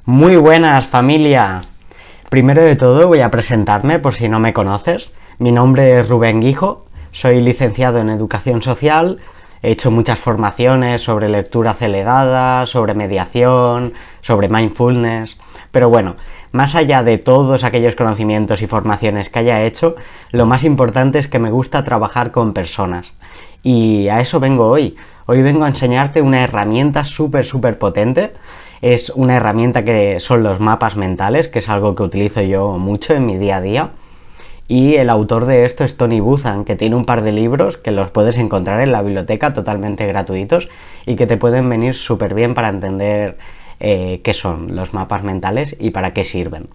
Muy buenas, familia. Primero de todo voy a presentarme por si no me conoces. Mi nombre es Rubén Guijo, soy licenciado en Educación Social, he hecho muchas formaciones sobre lectura acelerada, sobre mediación, sobre mindfulness, pero bueno, más allá de todos aquellos conocimientos y formaciones que haya hecho, lo más importante es que me gusta trabajar con personas. Y a eso vengo hoy. Hoy vengo a enseñarte una herramienta súper potente. Es una herramienta que son los mapas mentales, que es algo que utilizo yo mucho en mi día a día. Y el autor de esto es Tony Buzan, que tiene un par de libros que los puedes encontrar en la biblioteca totalmente gratuitos y que te pueden venir súper bien para entender qué son los mapas mentales y para qué sirven.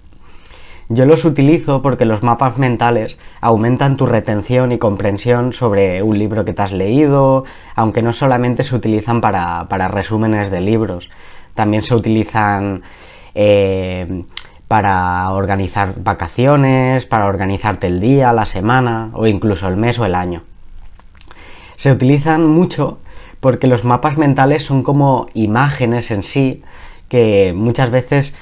Yo los utilizo porque los mapas mentales aumentan tu retención y comprensión sobre un libro que te has leído, aunque no solamente se utilizan para resúmenes de libros, también se utilizan para organizar vacaciones, para organizarte el día, la semana o incluso el mes o el año. Se utilizan mucho porque los mapas mentales son como imágenes en sí que muchas veces,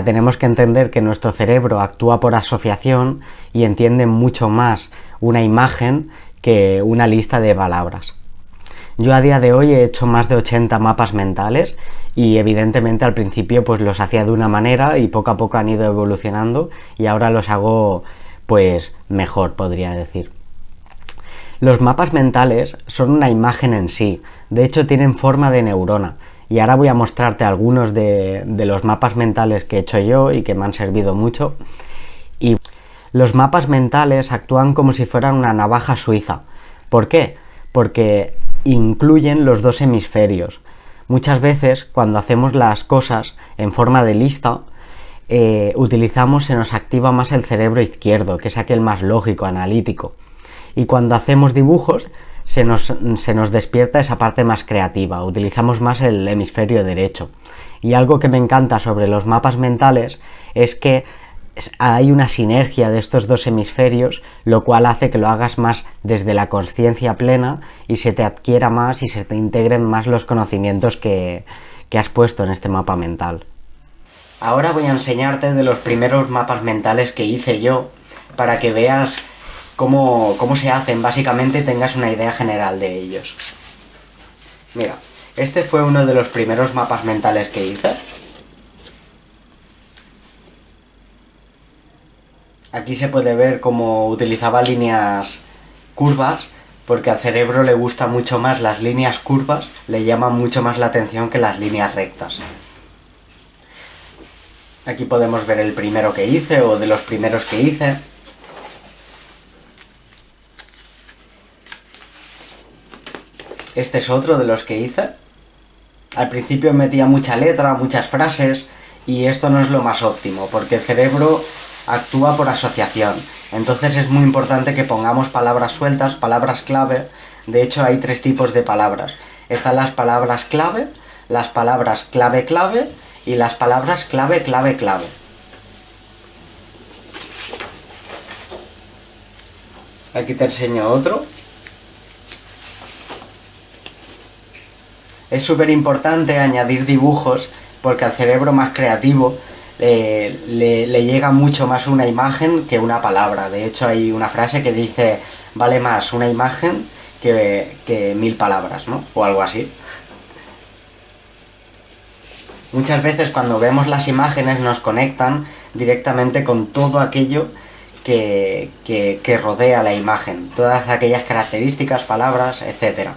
tenemos que entender que nuestro cerebro actúa por asociación y entiende mucho más una imagen que una lista de palabras. Yo a día de hoy he hecho más de 80 mapas mentales y evidentemente al principio pues los hacía de una manera y poco a poco han ido evolucionando y ahora los hago pues mejor, podría decir. Los mapas mentales son una imagen en sí, de hecho tienen forma de neurona y ahora voy a mostrarte algunos de los mapas mentales que he hecho yo y que me han servido mucho. Y los mapas mentales actúan como si fueran una navaja suiza. ¿Por qué? Porque incluyen los dos hemisferios. Muchas veces cuando hacemos las cosas en forma de lista, se nos activa más el cerebro izquierdo, que es aquel más lógico, analítico. Y cuando hacemos dibujos se nos despierta esa parte más creativa, utilizamos más el hemisferio derecho. Y algo que me encanta sobre los mapas mentales es que hay una sinergia de estos dos hemisferios, lo cual hace que lo hagas más desde la consciencia plena y se te adquiera más y se te integren más los conocimientos que has puesto en este mapa mental. Ahora voy a enseñarte de los primeros mapas mentales que hice yo para que veas cómo se hacen, básicamente tengas una idea general de ellos. Mira, este fue uno de los primeros mapas mentales que hice. Aquí se puede ver cómo utilizaba líneas curvas, porque al cerebro le gusta mucho más las líneas curvas, le llaman mucho más la atención que las líneas rectas. Aquí podemos ver el primero que hice, o de los primeros que hice. Este es otro de los que hice. Al principio metía mucha letra, muchas frases, y esto no es lo más óptimo, porque el cerebro actúa por asociación. Entonces es muy importante que pongamos palabras sueltas, palabras clave. De hecho hay tres tipos de palabras. Están las palabras clave, las palabras clave y las palabras clave. Aquí te enseño otro. Es súper importante añadir dibujos porque al cerebro más creativo le llega mucho más una imagen que una palabra. De hecho hay una frase que dice: vale más una imagen que 1000 palabras, ¿no? O algo así. Muchas veces cuando vemos las imágenes nos conectan directamente con todo aquello que rodea la imagen, todas aquellas características, palabras, etc.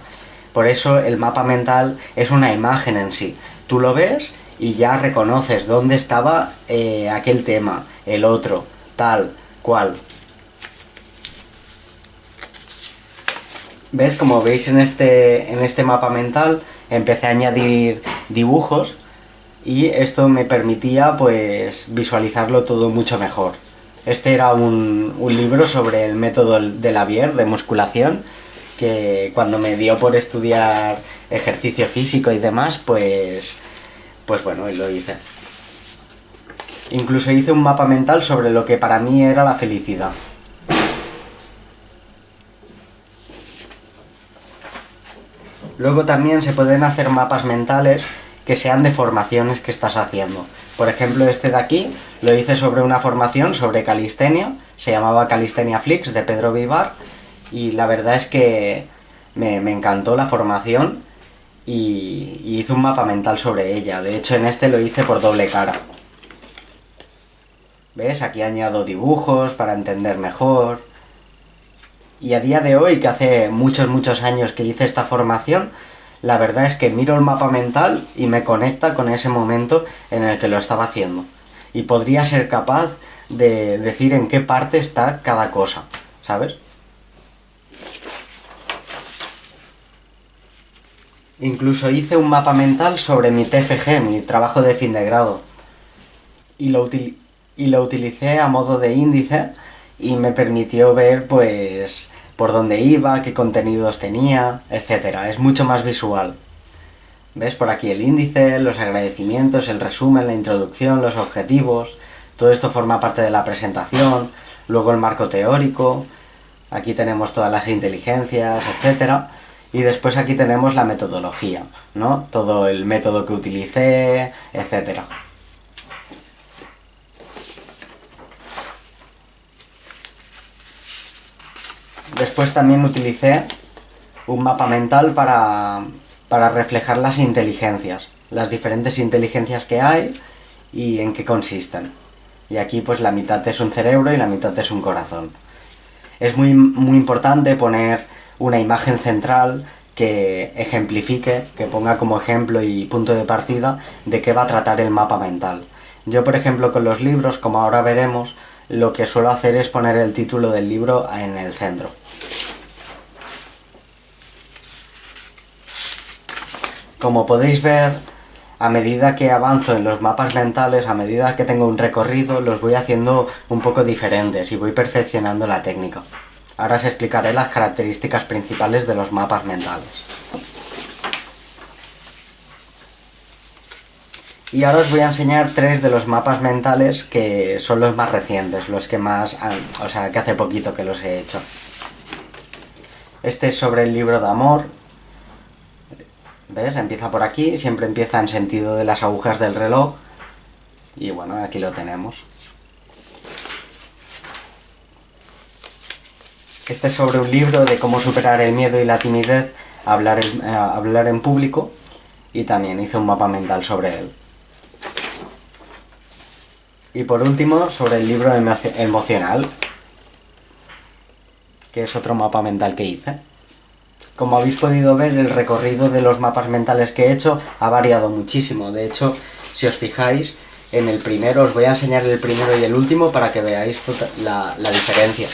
Por eso el mapa mental es una imagen en sí. Tú lo ves y ya reconoces dónde estaba aquel tema, el otro, tal, cual. ¿Ves? Como veis en este mapa mental empecé a añadir dibujos y esto me permitía pues visualizarlo todo mucho mejor. Este era un libro sobre el método de Lavieille de musculación, que cuando me dio por estudiar ejercicio físico y demás, pues bueno, lo hice. Incluso hice un mapa mental sobre lo que para mí era la felicidad. Luego también se pueden hacer mapas mentales que sean de formaciones que estás haciendo. Por ejemplo, este de aquí lo hice sobre una formación sobre calistenia, se llamaba Calistenia Flix, de Pedro Vivar, y la verdad es que me encantó la formación y hice un mapa mental sobre ella. De hecho, en este lo hice por doble cara. ¿Ves? Aquí añado dibujos para entender mejor. Y a día de hoy, que hace muchos años que hice esta formación, la verdad es que miro el mapa mental y me conecta con ese momento en el que lo estaba haciendo. Y podría ser capaz de decir en qué parte está cada cosa, ¿sabes? Incluso hice un mapa mental sobre mi TFG, mi trabajo de fin de grado. Y lo utilicé a modo de índice y me permitió ver pues por dónde iba, qué contenidos tenía, etcétera. Es mucho más visual. ¿Ves? Por aquí el índice, los agradecimientos, el resumen, la introducción, los objetivos. Todo esto forma parte de la presentación. Luego el marco teórico. Aquí tenemos todas las inteligencias, etcétera. Y después aquí tenemos la metodología, ¿no? Todo el método que utilicé, etcétera. Después también utilicé un mapa mental para reflejar las inteligencias, las diferentes inteligencias que hay y en qué consisten. Y aquí pues la mitad es un cerebro y la mitad es un corazón. Es muy importante poner una imagen central que ejemplifique, que ponga como ejemplo y punto de partida de qué va a tratar el mapa mental. Yo, por ejemplo, con los libros, como ahora veremos, lo que suelo hacer es poner el título del libro en el centro. Como podéis ver, a medida que avanzo en los mapas mentales, a medida que tengo un recorrido, los voy haciendo un poco diferentes y voy perfeccionando la técnica. Ahora os explicaré las características principales de los mapas mentales. Y ahora os voy a enseñar 3 de los mapas mentales que son los más recientes, los que más... o sea, que hace poquito que los he hecho. Este es sobre el libro de amor. ¿Ves? Empieza por aquí, siempre empieza en sentido de las agujas del reloj. Y bueno, aquí lo tenemos. Este es sobre un libro de cómo superar el miedo y la timidez a hablar en público. Y también hice un mapa mental sobre él. Y por último, sobre el libro emocional, que es otro mapa mental que hice. Como habéis podido ver, el recorrido de los mapas mentales que he hecho ha variado muchísimo. De hecho, si os fijáis, en el primero os voy a enseñar el primero y el último para que veáis la diferencia.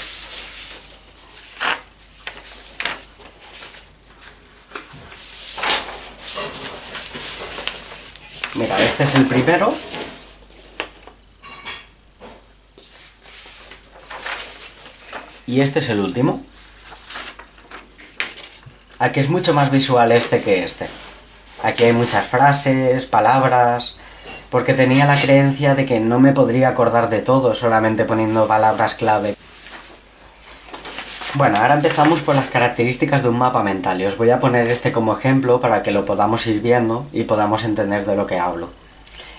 Mira, este es el primero. Y este es el último. Aquí es mucho más visual este que este. Aquí hay muchas frases, palabras, porque tenía la creencia de que no me podría acordar de todo solamente poniendo palabras clave. Bueno, ahora empezamos por las características de un mapa mental y os voy a poner este como ejemplo para que lo podamos ir viendo y podamos entender de lo que hablo.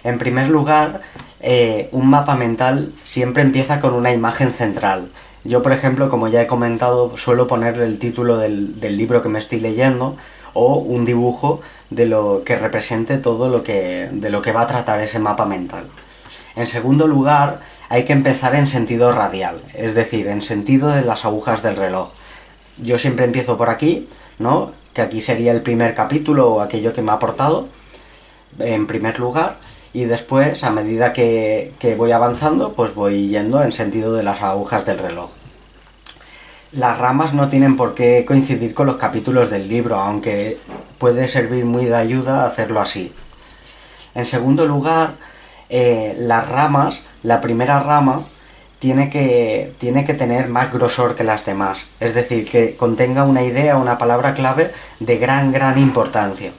En primer lugar, un mapa mental siempre empieza con una imagen central. Yo, por ejemplo, como ya he comentado, suelo ponerle el título del libro que me estoy leyendo o un dibujo de lo que represente todo de lo que va a tratar ese mapa mental. En segundo lugar, hay que empezar en sentido radial, es decir, en sentido de las agujas del reloj. Yo siempre empiezo por aquí, ¿no? Que aquí sería el primer capítulo o aquello que me ha aportado, en primer lugar. Y después, a medida que voy avanzando, pues voy yendo en sentido de las agujas del reloj. Las ramas no tienen por qué coincidir con los capítulos del libro, aunque puede servir muy de ayuda hacerlo así. En segundo lugar, las ramas, la primera rama, tiene que tener más grosor que las demás. Es decir, que contenga una idea, una palabra clave de gran importancia.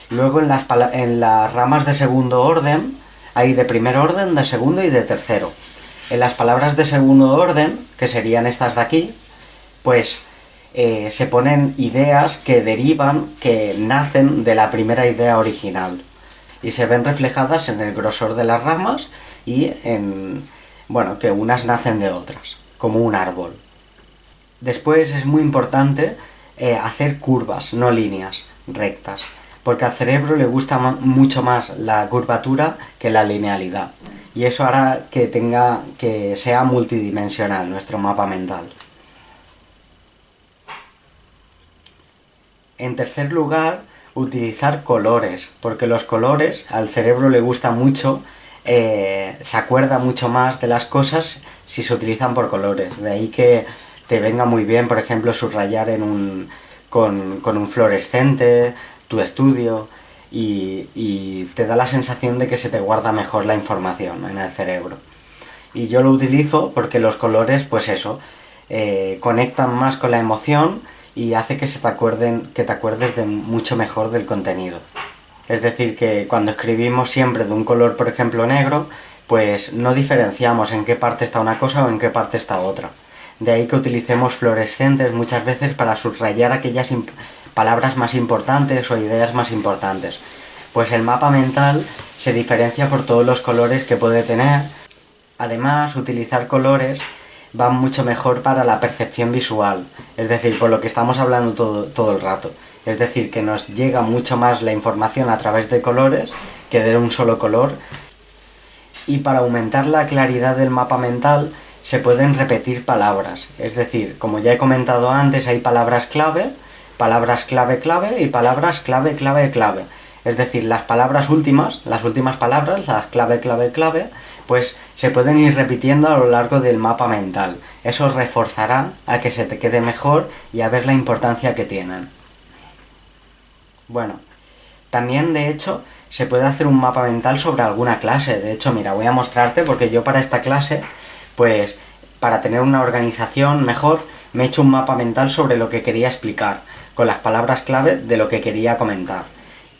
Luego en las ramas de segundo orden, hay de primer orden, de segundo y de tercero. En las palabras de segundo orden, que serían estas de aquí, pues se ponen ideas que derivan, que nacen de la primera idea original. y se ven reflejadas en el grosor de las ramas y en, bueno, que unas nacen de otras, como un árbol. Después es muy importante hacer curvas, no líneas rectas, porque al cerebro le gusta mucho más la curvatura que la linealidad, y eso hará que sea multidimensional nuestro mapa mental. En tercer lugar, utilizar colores, porque los colores al cerebro le gusta mucho, se acuerda mucho más de las cosas si se utilizan por colores. De ahí que te venga muy bien, por ejemplo, subrayar con un fluorescente tu estudio, y te da la sensación de que se te guarda mejor la información en el cerebro. Y yo lo utilizo porque los colores, pues eso, conectan más con la emoción y hace que te acuerdes de mucho mejor del contenido. Es decir, que cuando escribimos siempre de un color, por ejemplo, negro, pues no diferenciamos en qué parte está una cosa o en qué parte está otra. De ahí que utilicemos fluorescentes muchas veces para subrayar aquellas palabras más importantes o ideas más importantes. Pues el mapa mental se diferencia por todos los colores que puede tener. Además, utilizar colores va mucho mejor para la percepción visual, es decir, por lo que estamos hablando todo el rato. Es decir, que nos llega mucho más la información a través de colores que de un solo color. Y para aumentar la claridad del mapa mental se pueden repetir palabras. Es decir, como ya he comentado antes, hay palabras clave clave y palabras clave clave. Es decir, las últimas palabras, las clave clave, pues se pueden ir repitiendo a lo largo del mapa mental. Eso reforzará a que se te quede mejor y a ver la importancia que tienen. Bueno, también de hecho se puede hacer un mapa mental sobre alguna clase. De hecho, mira, voy a mostrarte porque yo para esta clase, pues para tener una organización mejor, me he hecho un mapa mental sobre lo que quería explicar, con las palabras clave de lo que quería comentar.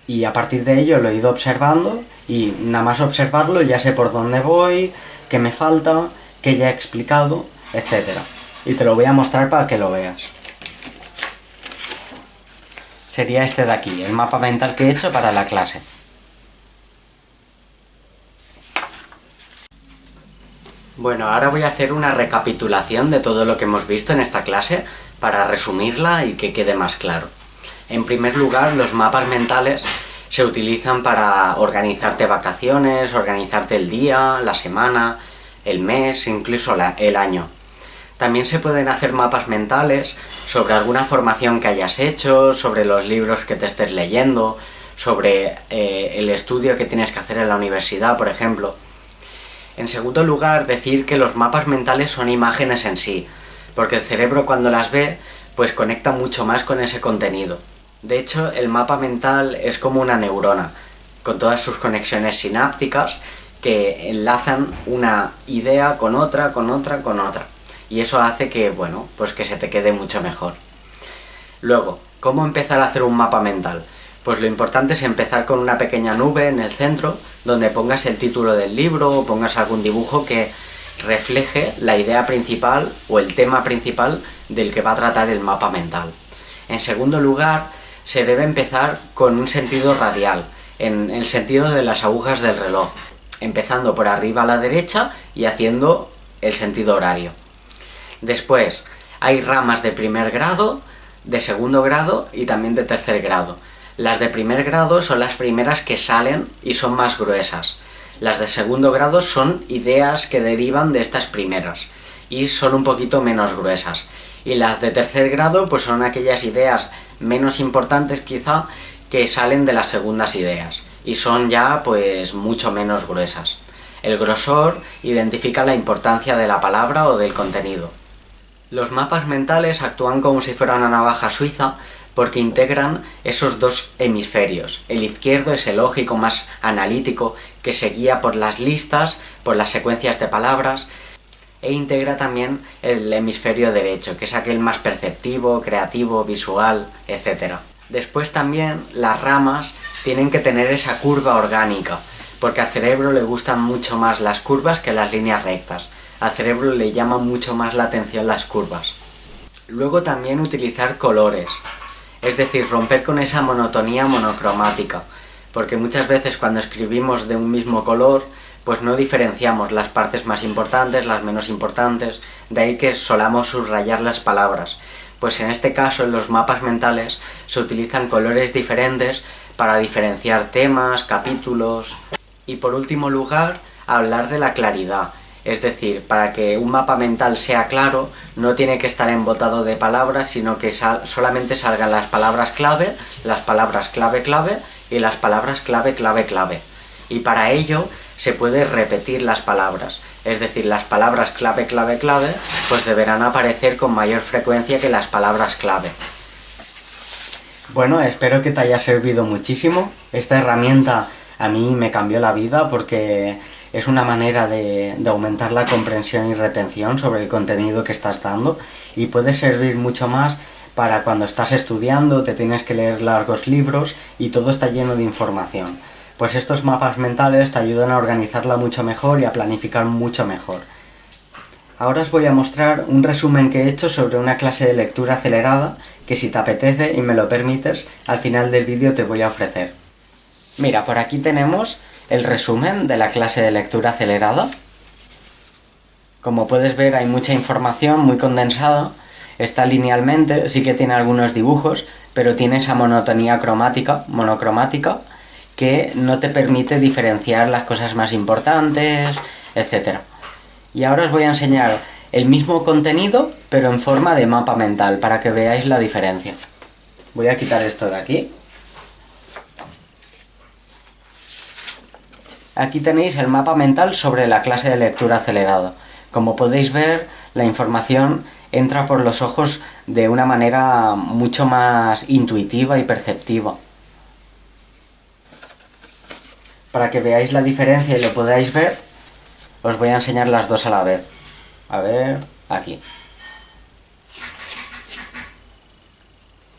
Y a partir de ello lo he ido observando y nada más observarlo ya sé por dónde voy, qué me falta, qué ya he explicado, etc. Y te lo voy a mostrar para que lo veas. Sería este de aquí, el mapa mental que he hecho para la clase. Bueno, ahora voy a hacer una recapitulación de todo lo que hemos visto en esta clase para resumirla y que quede más claro. En primer lugar, los mapas mentales se utilizan para organizarte vacaciones, organizarte el día, la semana, el mes, incluso el año. También se pueden hacer mapas mentales sobre alguna formación que hayas hecho, sobre los libros que te estés leyendo, sobre el estudio que tienes que hacer en la universidad, por ejemplo. En segundo lugar, decir que los mapas mentales son imágenes en sí, porque el cerebro cuando las ve, pues conecta mucho más con ese contenido. De hecho, el mapa mental es como una neurona, con todas sus conexiones sinápticas que enlazan una idea con otra. Y eso hace que, bueno, pues que se te quede mucho mejor. Luego, ¿cómo empezar a hacer un mapa mental? Pues lo importante es empezar con una pequeña nube en el centro, donde pongas el título del libro o pongas algún dibujo que refleje la idea principal o el tema principal del que va a tratar el mapa mental. En segundo lugar, se debe empezar con un sentido radial, en el sentido de las agujas del reloj, empezando por arriba a la derecha y haciendo el sentido horario. Después, hay ramas de primer grado, de segundo grado y también de tercer grado. Las de primer grado son las primeras que salen y son más gruesas. Las de segundo grado son ideas que derivan de estas primeras y son un poquito menos gruesas. Y las de tercer grado pues son aquellas ideas menos importantes quizá que salen de las segundas ideas y son ya pues mucho menos gruesas. El grosor identifica la importancia de la palabra o del contenido. Los mapas mentales actúan como si fuera una navaja suiza porque integran esos dos hemisferios. El izquierdo es el lógico, más analítico, que se guía por las listas, por las secuencias de palabras, e integra también el hemisferio derecho, que es aquel más perceptivo, creativo, visual, etc. Después también las ramas tienen que tener esa curva orgánica, porque al cerebro le gustan mucho más las curvas que las líneas rectas. Al cerebro le llaman mucho más la atención las curvas. Luego también utilizar colores, es decir, romper con esa monotonía monocromática, porque muchas veces cuando escribimos de un mismo color, pues no diferenciamos las partes más importantes, las menos importantes, de ahí que solamos subrayar las palabras. Pues en este caso, en los mapas mentales, se utilizan colores diferentes para diferenciar temas, capítulos. Y por último lugar, hablar de la claridad. Es decir, para que un mapa mental sea claro, no tiene que estar embotado de palabras, sino que solamente salgan las palabras clave clave y las palabras clave clave. Y para ello se puede repetir las palabras. Es decir, las palabras clave pues deberán aparecer con mayor frecuencia que las palabras clave. Bueno, espero que te haya servido muchísimo. Esta herramienta a mí me cambió la vida porque es una manera de aumentar la comprensión y retención sobre el contenido que estás dando, y puede servir mucho más para cuando estás estudiando, te tienes que leer largos libros y todo está lleno de información. Pues estos mapas mentales te ayudan a organizarla mucho mejor y a planificar mucho mejor. Ahora os voy a mostrar un resumen que he hecho sobre una clase de lectura acelerada que, si te apetece y me lo permites, al final del vídeo te voy a ofrecer. Mira, por aquí tenemos el resumen de la clase de lectura acelerada. Como puedes ver, hay mucha información muy condensada, está linealmente, sí que tiene algunos dibujos, pero tiene esa monotonía monocromática, que no te permite diferenciar las cosas más importantes, etc. Y ahora os voy a enseñar el mismo contenido, pero en forma de mapa mental, para que veáis la diferencia. Voy a quitar esto de aquí. Aquí tenéis el mapa mental sobre la clase de lectura acelerada. Como podéis ver, la información entra por los ojos de una manera mucho más intuitiva y perceptiva. Para que veáis la diferencia y lo podáis ver, os voy a enseñar las dos a la vez. A ver, aquí.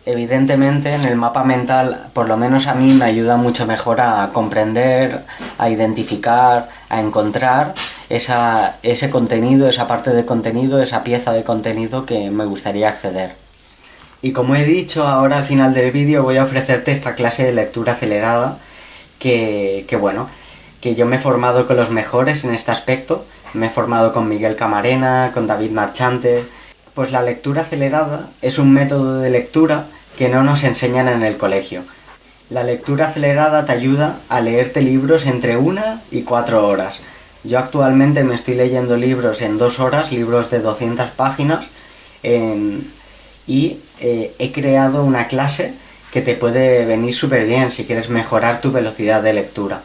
Evidentemente, en el mapa mental, por lo menos a mí, me ayuda mucho mejor a comprender, a identificar, a encontrar ese contenido, esa parte de contenido, esa pieza de contenido que me gustaría acceder. Y como he dicho, ahora al final del vídeo voy a ofrecerte esta clase de lectura acelerada que yo me he formado con los mejores en este aspecto. Me he formado con Miguel Camarena, con David Marchante. Pues la lectura acelerada es un método de lectura que no nos enseñan en el colegio. La lectura acelerada te ayuda a leerte libros entre 1 y 4 horas. Yo actualmente me estoy leyendo libros en 2 horas, libros de 200 páginas, y he creado una clase que te puede venir súper bien si quieres mejorar tu velocidad de lectura.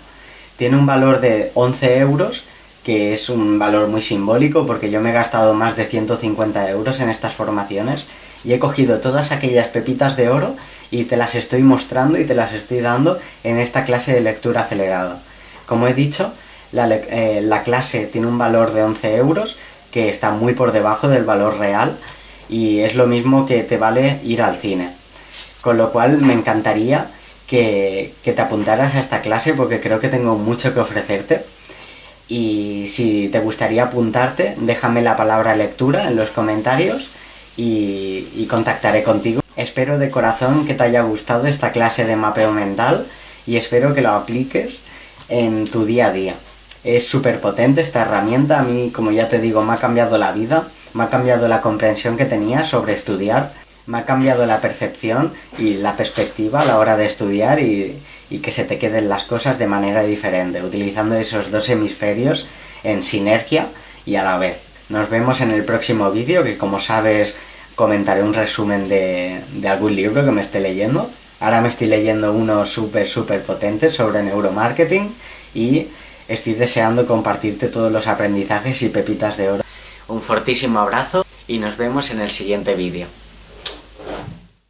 Tiene un valor de 11 euros, que es un valor muy simbólico porque yo me he gastado más de 150 euros en estas formaciones y he cogido todas aquellas pepitas de oro y te las estoy mostrando y te las estoy dando en esta clase de lectura acelerada. Como he dicho, la clase tiene un valor de 11 euros, que está muy por debajo del valor real, y es lo mismo que te vale ir al cine. Con lo cual me encantaría que te apuntaras a esta clase porque creo que tengo mucho que ofrecerte. Y si te gustaría apuntarte, déjame la palabra lectura en los comentarios y contactaré contigo. Espero de corazón que te haya gustado esta clase de mapeo mental y espero que lo apliques en tu día a día. Es súper potente esta herramienta, a mí, como ya te digo, me ha cambiado la vida, me ha cambiado la comprensión que tenía sobre estudiar, me ha cambiado la percepción y la perspectiva a la hora de estudiar y que se te queden las cosas de manera diferente, utilizando esos dos hemisferios en sinergia y a la vez. Nos vemos en el próximo vídeo, que como sabes comentaré un resumen de algún libro que me esté leyendo. Ahora me estoy leyendo uno súper potente sobre neuromarketing y estoy deseando compartirte todos los aprendizajes y pepitas de oro. Un fortísimo abrazo y nos vemos en el siguiente vídeo.